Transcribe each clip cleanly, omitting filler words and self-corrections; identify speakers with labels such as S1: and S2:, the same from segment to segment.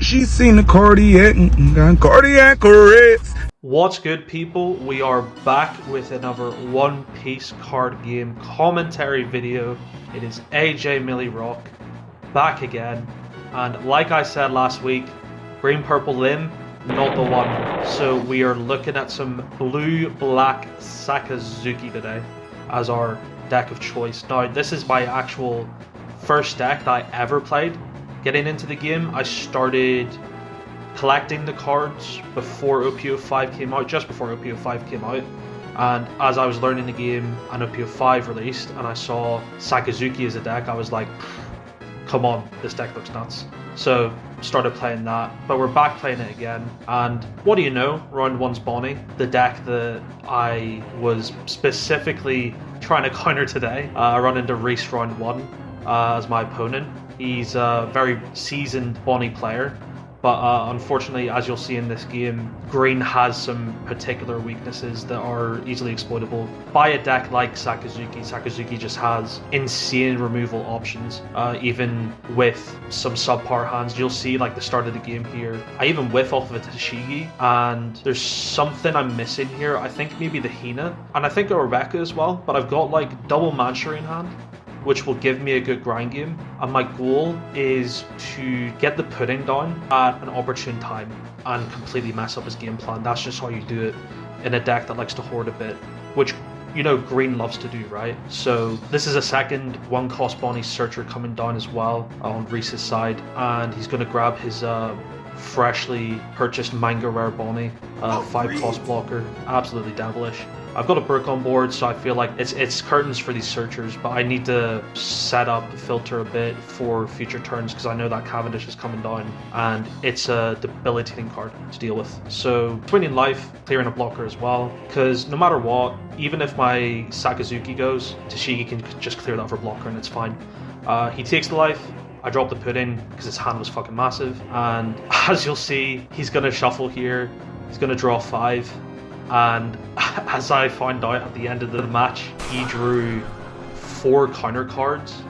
S1: She's seen the cardiac arrest.
S2: What's good, people? We are back with another One Piece card game commentary video. It is AJ Millie Rock back again, and like I said last week, green purple limb, not the one. So we are looking at some blue black Sakazuki today as our deck of choice. Now this is my actual first deck that I ever played. Getting into the game, I started collecting the cards before OPO 5 came out, just before OPO 5 came out, and as I was learning the game and OPO 5 released and I saw Sakazuki as a deck, I was like, come on, this deck looks nuts. So started playing that, but we're back playing it again, and what do you know, round one's Bonnie, the deck that I was specifically trying to counter today. I run into Reese round one as my opponent. He's a very seasoned Bonnie player, but unfortunately, as you'll see in this game, green has some particular weaknesses that are easily exploitable by a deck like Sakazuki. Sakazuki just has insane removal options, even with some subpar hands. You'll see like the start of the game here, I even whiff off of a Tashigi, and there's something I'm missing here. I think maybe the Hina, and I think a Rebecca as well, but I've got like double Manchurian in hand, which will give me a good grind game, and my goal is to get the pudding down at an opportune time and completely mess up his game plan. That's just how you do it in a deck that likes to hoard a bit, which, you know, green loves to do, right? So this is a second one cost Bonnie Searcher coming down as well on Reese's side, and he's going to grab his freshly purchased Manga Rare Bonnie, 5 cost blocker, absolutely devilish. I've got a Brook on board, so I feel like it's curtains for these searchers, but I need to set up the filter a bit for future turns because I know that Cavendish is coming down and it's a debilitating card to deal with. So twinning life, clearing a blocker as well, because no matter what, even if my Sakazuki goes, Tashigi can just clear that other blocker and it's fine. He takes the life, I drop the pudding because his hand was fucking massive, and as you'll see, he's going to shuffle here, he's going to draw 5. And as I found out at the end of the match, he drew 4 counter cards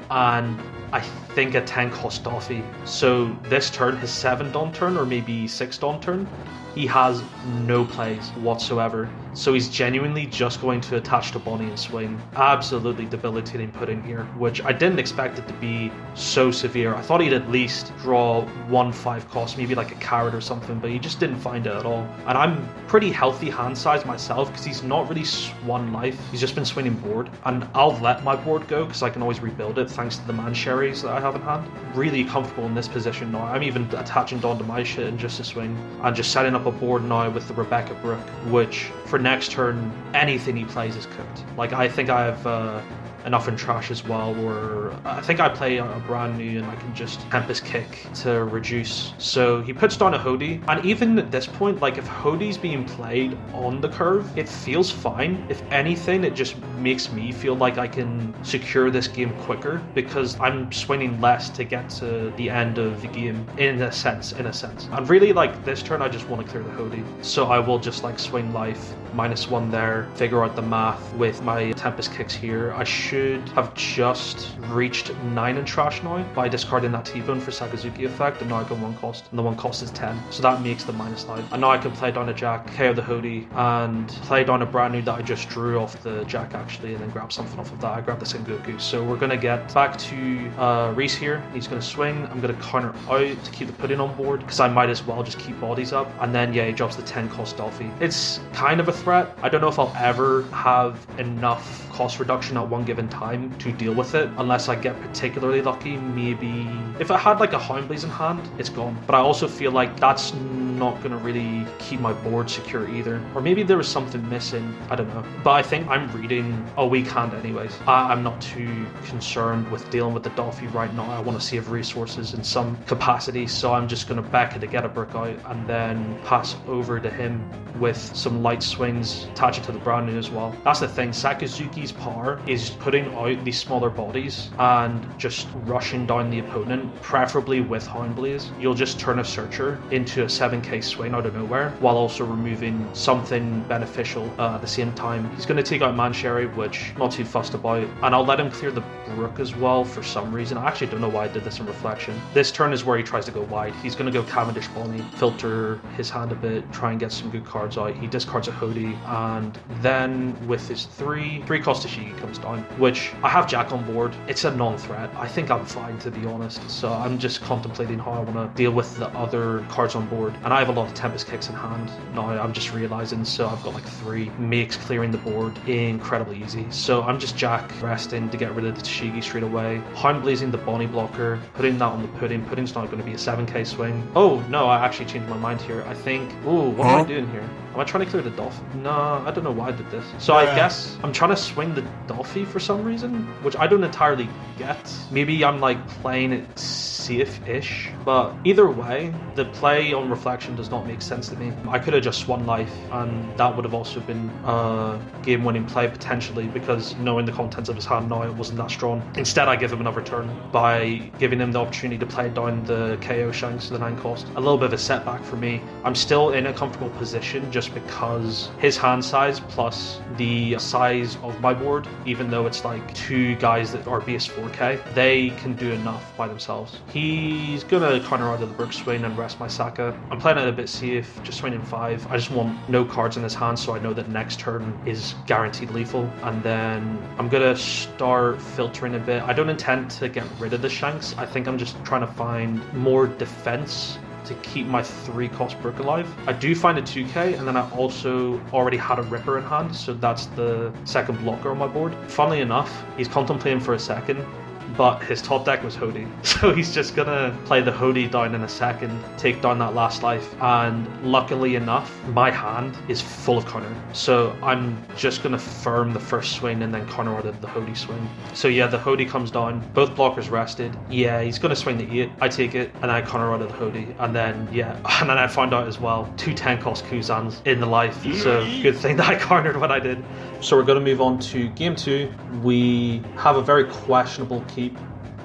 S2: and I think a 10 cost Doffy. So this turn, his 7 Dawn turn, or maybe 6 Dawn turn, he has no plays whatsoever. So he's genuinely just going to attach to Bonnie and swing. Absolutely debilitating pudding here, which I didn't expect it to be so severe. I thought he'd at least draw 1 5 cost, maybe like a carrot or something, but he just didn't find it at all. And I'm pretty healthy hand size myself because he's not really swung life. He's just been swinging board, and I'll let my board go because I can always rebuild it thanks to the man sherries that I have in hand. Really comfortable in this position now. I'm even attaching Dawn to my shit and just to swing, and just setting up a board now with the Rebecca Brook, which for next turn, anything he plays is cooked. Like, I think I have enough in trash as well, or I think I play a brand new and I can just Tempest Kick to reduce. So he puts down a Hody, and even at this point, like, if Hody's being played on the curve, it feels fine. If anything, it just makes me feel like I can secure this game quicker because I'm swinging less to get to the end of the game, in a sense. And really, like, this turn I just want to clear the Hody, so I will just like swing life, -1 there, figure out the math with my Tempest Kicks here. I should have just reached 9 in trash now by discarding that T-Bone for Sakazuki effect, and now I can 1 cost, and the 1 cost is 10, so that makes the -9. And now I can play down a Jack, KO the Hody, and play down a brand new that I just drew off the Jack actually, and then grab something off of that. I grabbed the Sengoku. So we're going to get back to Reese here. He's going to swing. I'm going to counter out to keep the pudding on board because I might as well just keep bodies up, and then yeah, he drops the 10 cost Dolphy. It's kind of a threat. I don't know if I'll ever have enough cost reduction at one given time to deal with it unless I get particularly lucky. Maybe if I had like a Houndblaze in hand, it's gone, but I also feel like that's not going to really keep my board secure either, or maybe there was something missing, I don't know. But I think I'm reading a weak hand anyways. I'm not too concerned with dealing with the Dolphy right now. I want to save resources in some capacity, so I'm just going to back it to get a brick out and then pass over to him with some light swing swings, attach it to the brand new as well. That's the thing, Sakazuki's power is putting out these smaller bodies and just rushing down the opponent, preferably with Hound Blaze. You'll just turn a Searcher into a 7k swing out of nowhere, while also removing something beneficial at the same time. He's going to take out Mancherry, which I'm not too fussed about, and I'll let him clear the Brook as well for some reason. I actually don't know why I did this in Reflection. This turn is where he tries to go wide. He's going to go Cavendish Bonnie, filter his hand a bit, try and get some good cards out. He discards a Hody, and then with his 3-cost Tashigi comes down, which I have Jack on board. It's a non-threat. I think I'm fine, to be honest. So I'm just contemplating how I want to deal with the other cards on board. And I have a lot of Tempest Kicks in hand. Now I'm just realizing, so I've got like 3. Makes clearing the board incredibly easy. So I'm just Jack resting to get rid of the Tashigi straight away. Hound Blazing the Bonnie blocker, putting that on the Pudding. Pudding's not going to be a 7k swing. Oh no, I actually changed my mind here. I think, ooh, what am I doing here? Am I trying to clear the Dolphin? No, I don't know why I did this. So I guess I'm trying to swing the Dolphy for some reason, which I don't entirely get. Maybe I'm like playing it safe-ish, but either way, the play on Reflection does not make sense to me. I could have just swung life, and that would have also been a game-winning play potentially, because knowing the contents of his hand now, it wasn't that strong. Instead, I give him another turn by giving him the opportunity to play down the KO Shanks to the 9 cost. A little bit of a setback for me. I'm still in a comfortable position just because his hand size plus the size of my board, even though it's like 2 guys that are base 4k, they can do enough by themselves. He's gonna counter out of the Brook swing and rest my Saka. I'm playing it a bit safe, just swinging 5. I just want no cards in his hand, so I know that next turn is guaranteed lethal. And then I'm gonna start filtering a bit. I don't intend to get rid of the Shanks. I think I'm just trying to find more defense to keep my 3-cost Brook alive. I do find a 2k, and then I also already had a Ripper in hand, so that's the second blocker on my board. Funnily enough, he's contemplating for a second, but his top deck was Hody. So he's just gonna play the Hody down in a second, take down that last life, and luckily enough, my hand is full of counter. So I'm just gonna firm the first swing and then counter out of the Hody swing. So yeah, the Hody comes down, both blockers rested. Yeah, he's gonna swing the 8, I take it, and I counter out of the Hody. And then, yeah, and then I found out as well, 2 10-cost Kuzans in the life. So good thing that I countered what I did. So we're gonna move on to game 2. We have a very questionable keep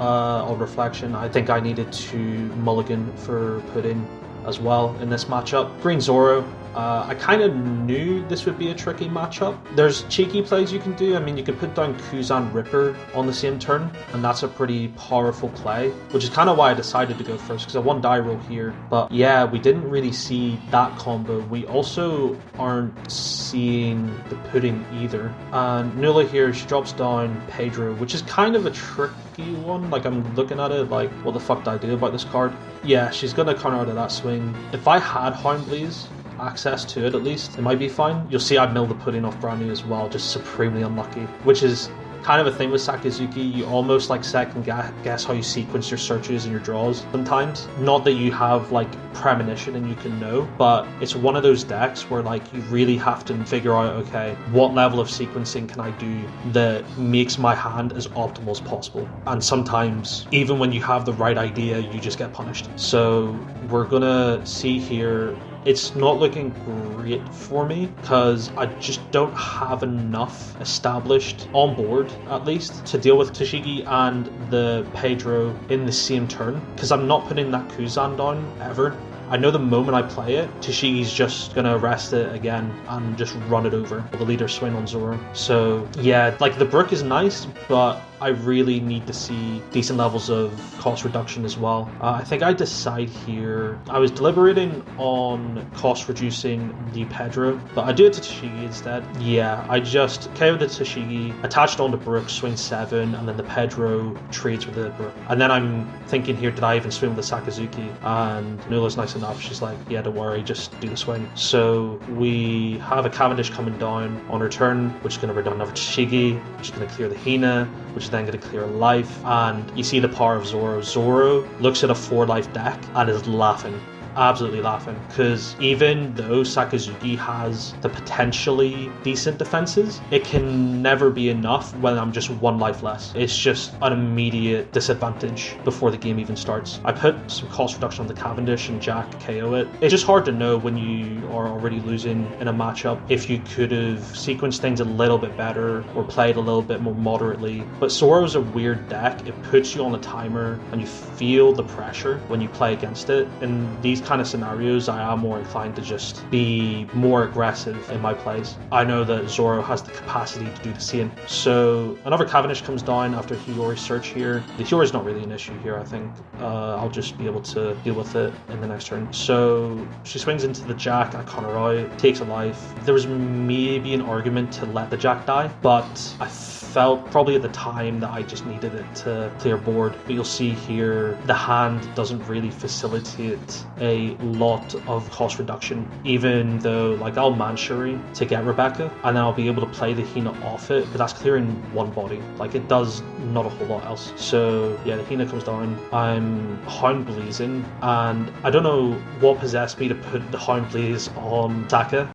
S2: on Reflection. I think I needed to mulligan for Pudding as well in this matchup. Green Zoro. I kind of knew this would be a tricky matchup. There's cheeky plays you can do. I mean, you can put down Kuzan Ripper on the same turn, and that's a pretty powerful play, which is kind of why I decided to go first, because I won die roll here. But yeah, we didn't really see that combo. We also aren't seeing the Pudding either. And Nula here, she drops down Pedro, which is kind of a tricky one. Like, I'm looking at it like, what the fuck did I do about this card? Yeah, she's gonna counter out of that swing. If I had Hound Blaze access to it, at least it might be fine. You'll see I milled the Pudding off brand new as well, just supremely unlucky, which is kind of a thing with Sakazuki. You almost like second guess how you sequence your searches and your draws sometimes. Not that you have like premonition and you can know, but it's one of those decks where like you really have to figure out, okay, what level of sequencing can I do that makes my hand as optimal as possible. And sometimes even when you have the right idea, you just get punished. So we're gonna see here, it's not looking great for me because I just don't have enough established on board, at least, to deal with Tashigi and the Pedro in the same turn, because I'm not putting that Kuzan down ever. I know the moment I play it, Tashigi's just gonna arrest it again and just run it over. The leader swing on Zoro. So yeah, like the Brook is nice, but I really need to see decent levels of cost reduction as well. I think I decide here, I was deliberating on cost reducing the Pedro, but I do it to Tashigi instead. Yeah, I just KO the Tashigi, attached on the Brook, swing 7, and then the Pedro trades with the Brook. And then I'm thinking here, did I even swing with the Sakazuki? And Nula's nice enough, she's like, yeah, don't worry, just do the swing. So we have a Cavendish coming down on her turn, which is going to bring down another Tashigi, which is going to clear the Hina, which is then going to clear life. And you see the power of Zoro. Zoro looks at a 4-life deck and is laughing absolutely laughing, because even though Sakazuki has the potentially decent defenses, it can never be enough when I'm just one life less. It's just an immediate disadvantage before the game even starts. I put some cost reduction on the Cavendish and Jack KO it. It's just hard to know when you are already losing in a matchup if you could have sequenced things a little bit better or played a little bit more moderately. But Zoro's a weird deck. It puts you on a timer and you feel the pressure when you play against it. In these kind of scenarios, I am more inclined to just be more aggressive in my plays. I know that Zoro has the capacity to do the same. So another Cavendish comes down after Hiyori's search here. The Hiyori's not really an issue here, I think. I'll just be able to deal with it in the next turn. So she swings into the Jack, I counter out, takes a life. There was maybe an argument to let the Jack die, but I felt probably at the time that I just needed it to clear board. But you'll see here, the hand doesn't really facilitate a lot of cost reduction, even though like I'll Manshuri to get Rebecca, and then I'll be able to play the Hina off it, but that's clearing one body. Like it does not a whole lot else. So yeah, the Hina comes down. I'm Hound Blazing, and I don't know what possessed me to put the Hound Blaze on Saka,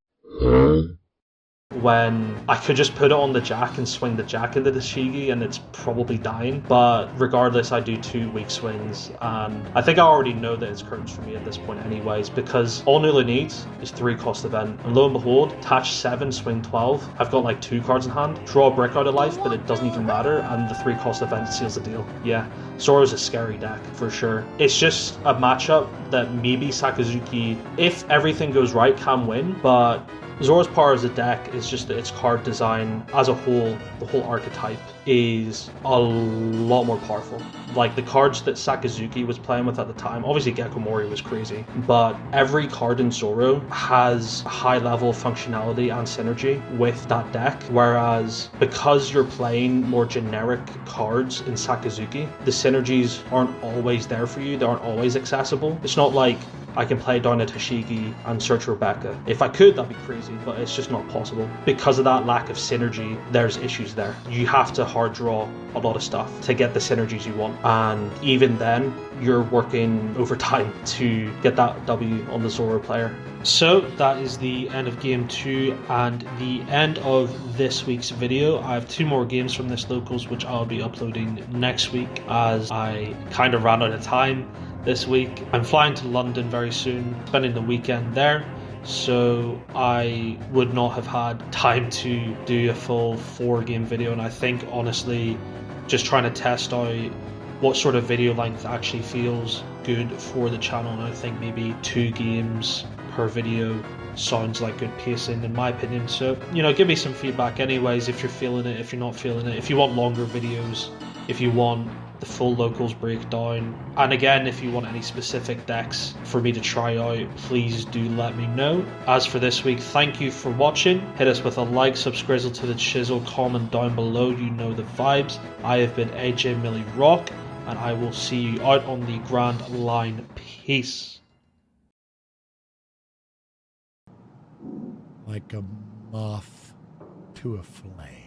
S2: when I could just put it on the Jack and swing the Jack into the Shigi and it's probably dying. But regardless, I do 2 weak swings, and I think I already know that it's curtains for me at this point anyways, because all Nula needs is 3 cost event, and lo and behold, attach 7, swing 12. I've got like 2 cards in hand, draw a brick out of life, but it doesn't even matter, and the 3 cost event seals the deal. Yeah, Zoro's a scary deck for sure. It's just a matchup that maybe Sakazuki, if everything goes right, can win, but Zoro's power as a deck is just that its card design as a whole, the whole archetype, is a lot more powerful. Like the cards that Sakazuki was playing with at the time, obviously Gecko Mori was crazy, but every card in Zoro has a high level of functionality and synergy with that deck, whereas because you're playing more generic cards in Sakazuki, the synergies aren't always there for you, they aren't always accessible. It's not like I can play down a Tashigi and search Rebecca. If I could, that'd be crazy, but it's just not possible. Because of that lack of synergy, there's issues there. You have to hard draw a lot of stuff to get the synergies you want. And even then, you're working overtime to get that W on the Zoro player. So that is the end of game 2 and the end of this week's video. I have 2 more games from this locals which I'll be uploading next week, as I kind of ran out of time this week. I'm flying to London very soon, spending the weekend there, so I would not have had time to do a full 4-game video, and I think honestly just trying to test out what sort of video length actually feels good for the channel, and I think maybe 2 games per video sounds like good pacing in my opinion. So, you know, give me some feedback anyways, if you're feeling it, if you're not feeling it, if you want longer videos, if you want the full locals breakdown, and again, if you want any specific decks for me to try out, please do let me know. As for this week, thank you for watching. Hit us with a like, subscribe to the chisel, comment down below, you know the vibes. I have been AJ Millie Rock, and I will see you out on the Grand Line. Peace.
S3: Like a moth to a flame.